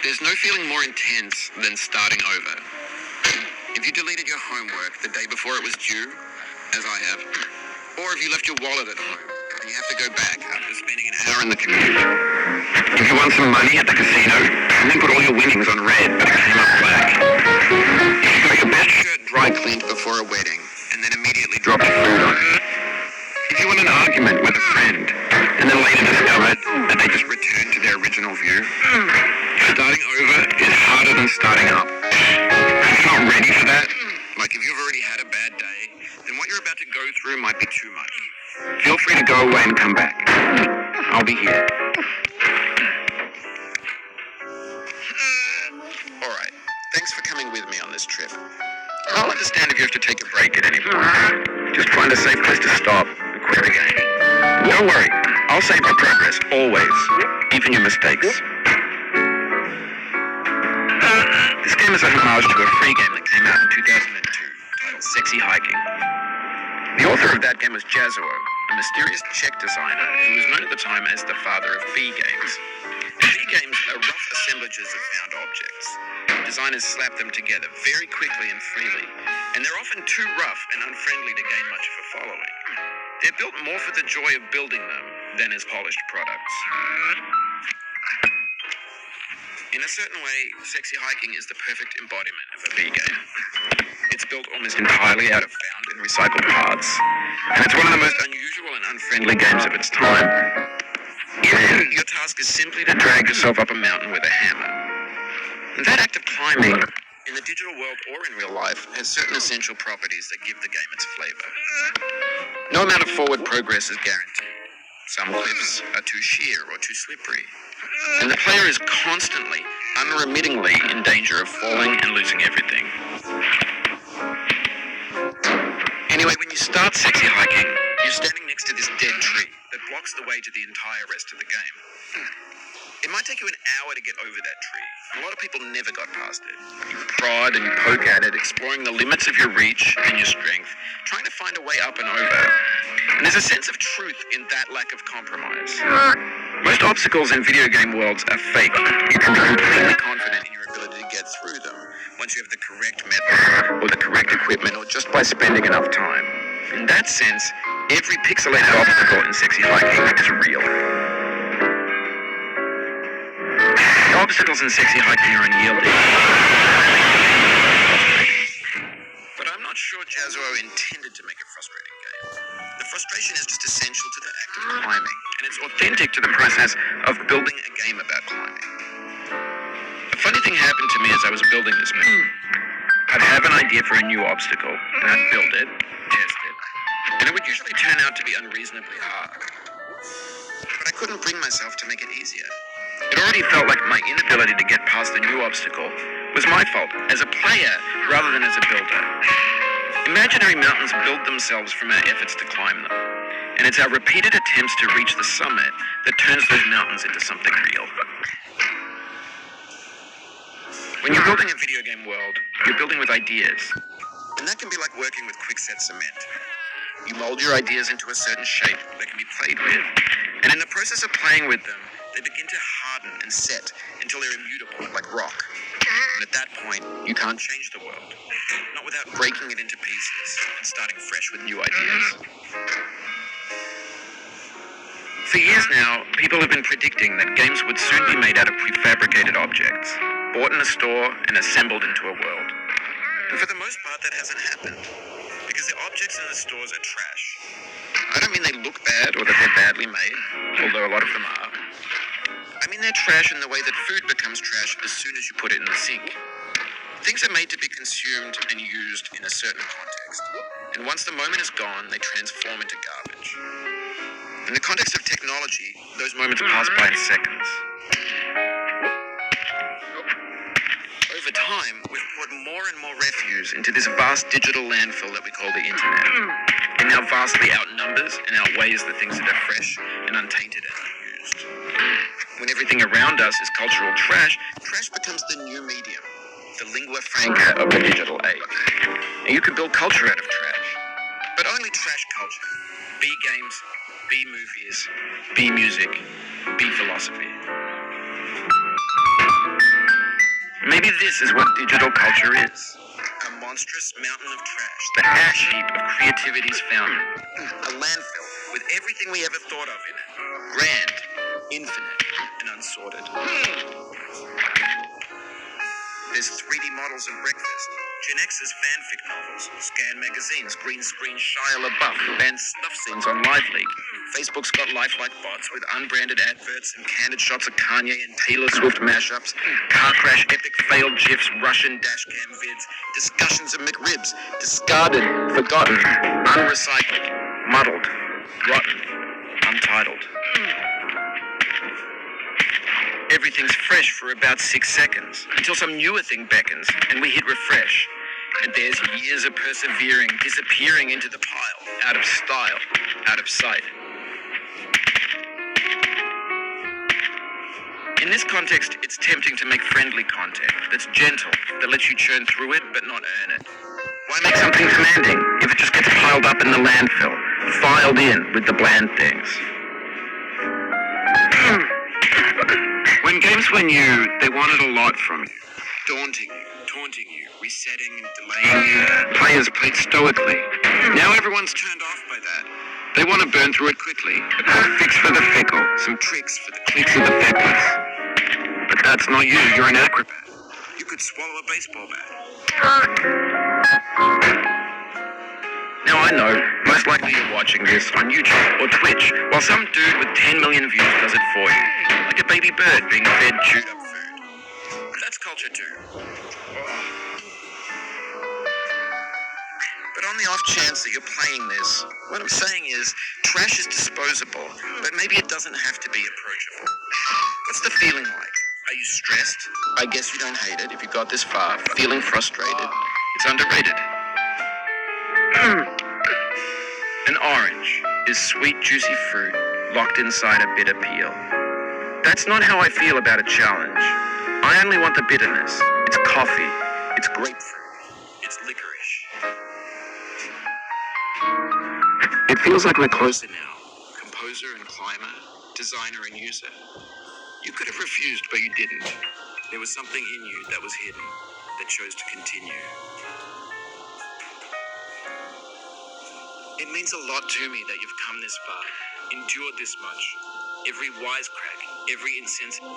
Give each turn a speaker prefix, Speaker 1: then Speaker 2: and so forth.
Speaker 1: There's no feeling more intense than starting over. If you deleted your homework the day before it was due, as I have, or if you left your wallet at home and you have to go back after spending an hour in the commute. If you won some money at the casino and then put all your winnings on red but it came up black. If you got your best shirt dry cleaned before a wedding and then immediately dropped food on it. If you won an argument with a friend and then later discovered that they just returned to their original view. Starting over is harder than starting up. If you're not ready for that, like if you've already had a bad day, then what you're about to go through might be too much. Feel free to go away and come back. I'll be here. Alright, thanks for coming with me on this trip. I'll understand if you have to take a break at any point. Just find a safe place to stop and quit the game. Don't worry, I'll save your progress, always. Even your mistakes. This game is a homage to a free game that came out in 2002, titled Sexy Hiking. The author of that game was Jazuo, a mysterious Czech designer who was known at the time as the father of B games. B games are rough assemblages of found objects. Designers slap them together very quickly and freely, and they're often too rough and unfriendly to gain much of a following. They're built more for the joy of building them than as polished products. In a certain way, Sexy Hiking is the perfect embodiment of a B game. It's built almost entirely out of found and recycled parts, and it's one of the most unusual and unfriendly games of its time. Your task is simply to drag yourself up a mountain with a hammer. And that act of climbing, in the digital world or in real life, has certain essential properties that give the game its flavor. No amount of forward progress is guaranteed. Some cliffs are too sheer or too slippery. And the player is constantly, unremittingly in danger of falling and losing everything. Anyway, when you start Sexy Hiking, you're standing next to this dead tree that blocks the way to the entire rest of the game. It might take you an hour to get over that tree. A lot of people never got past it. You prod and you poke at it, exploring the limits of your reach and your strength, trying to find a way up and over. And there's a sense of truth in that lack of compromise. Most obstacles in video game worlds are fake. You can be completely confident in your ability to get through them once you have the correct method or the correct equipment or just by spending enough time. In that sense, every pixelated obstacle in Sexy Hiking is real. The obstacles in Sexy Hiking are unyielding. But I'm not sure Jazuo intended to make a frustrating game. The frustration is just essential to the act of climbing, and it's authentic to the process of building a game about climbing. A funny thing happened to me as I was building this game. I'd have an idea for a new obstacle, and I'd build it, test it, and it would usually turn out to be unreasonably hard. But I couldn't bring myself to make it easier. It already felt like my inability to get past a new obstacle was my fault as a player rather than as a builder. Imaginary mountains build themselves from our efforts to climb them, and it's our repeated attempts to reach the summit that turns those mountains into something real. When you're building a video game world, you're building with ideas, and that can be like working with quickset cement. You mold your ideas into a certain shape that can be played with, and in the process of playing with them, they begin to harden and set until they're immutable, like rock. And at that point, you can't change the world, not without breaking it into pieces and starting fresh with new ideas. For years now, people have been predicting that games would soon be made out of prefabricated objects, bought in a store and assembled into a world. And for the most part, that hasn't happened, because the objects in the stores are trash. I don't mean they look bad or that they're badly made, although a lot of them are. I mean they're trash in the way that food becomes trash as soon as you put it in the sink. Things are made to be consumed and used in a certain context, and once the moment is gone, they transform into garbage. In the context of technology, those moments pass by in seconds. Over time, we've poured more and more refuse into this vast digital landfill that we call the internet. It now vastly outnumbers and outweighs the things that are fresh and untainted and unused. When everything around us is cultural trash, trash becomes the new medium, the lingua franca of the digital age. And you can build culture out of trash. But only trash culture. B games, B movies, B music, B philosophy. Maybe this is what digital culture is. A monstrous mountain of trash. The ash heap of creativity's fountain. A landfill with everything we ever thought of in it. Grand, infinite, and unsorted. There's 3D models of breakfast, Gen X's fanfic novels, scan magazines, green screen Shia LaBeouf, banned snuff scenes on Live League. Facebook's got lifelike bots with unbranded adverts and candid shots of Kanye and Taylor Swift mashups, car crash epic failed GIFs, Russian dashcam vids, discussions of McRibs, discarded, forgotten, unrecycled, muddled, rotten, untitled. Everything's fresh for about 6 seconds, until some newer thing beckons, and we hit refresh. And there's years of persevering, disappearing into the pile, out of style, out of sight. In this context, it's tempting to make friendly content that's gentle, that lets you churn through it but not earn it. Why make something demanding if it just gets piled up in the landfill, filed in with the bland things? When games were new, they wanted a lot from you. Daunting you, taunting you, resetting and delaying you. Players played stoically. Now everyone's turned off by that. They want to burn through it quickly. A quick fix for the fickle, some tricks for the clicks of the feckless. But that's not you, you're an acrobat. You could swallow a baseball bat. Now I know, most likely you're watching this on YouTube or Twitch, while some dude with 10 million views does it for you. Like a baby bird being fed chewed up food. That's culture too. But on the off chance that you're playing this, what I'm saying is, trash is disposable, but maybe it doesn't have to be approachable. What's the feeling like? Are you stressed? I guess you don't hate it if you got this far. Feeling frustrated? It's underrated. An orange is sweet, juicy fruit locked inside a bitter peel. That's not how I feel about a challenge. I only want the bitterness. It's coffee. It's grapefruit. It's licorice. It feels like we're closer now. Composer and climber, designer and user. You could have refused, but you didn't. There was something in you that was hidden, that chose to continue. It means a lot to me that you've come this far, endured this much. Every wisecrack, every insensitive.